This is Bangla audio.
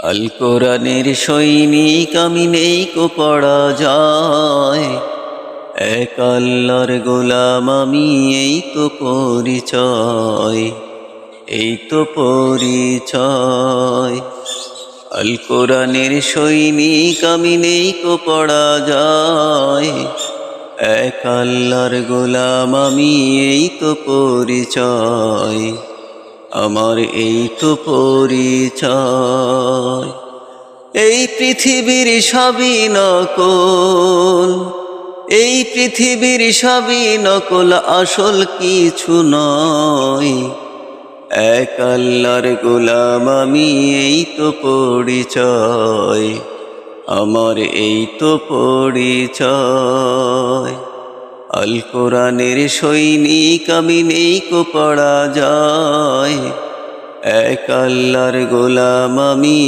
আল কোরআনের সৈনিক আমি নেই কো পরাজয়, এক আল্লাহর গোলাম আমি এই তো পরিচয়, এই তো পরিচয়। আল কোরআনের সৈনিক আমি নেই কো পরাজয়, এক আল্লাহর গোলাম আমি এই তো পরিচয়, আমার এই তো পরিচয়। এই পৃথিবীর সবই নকল, এই পৃথিবীর সবই নকল, আসল কিছু নয়, এক আল্লাহর গোলাম আমি এই তো পরিচয়, আমার এই তো পরিচয়। আল কোরআনের সৈনিক আমি নেই কো পরাজয়, এক আল্লাহর গোলাম আমি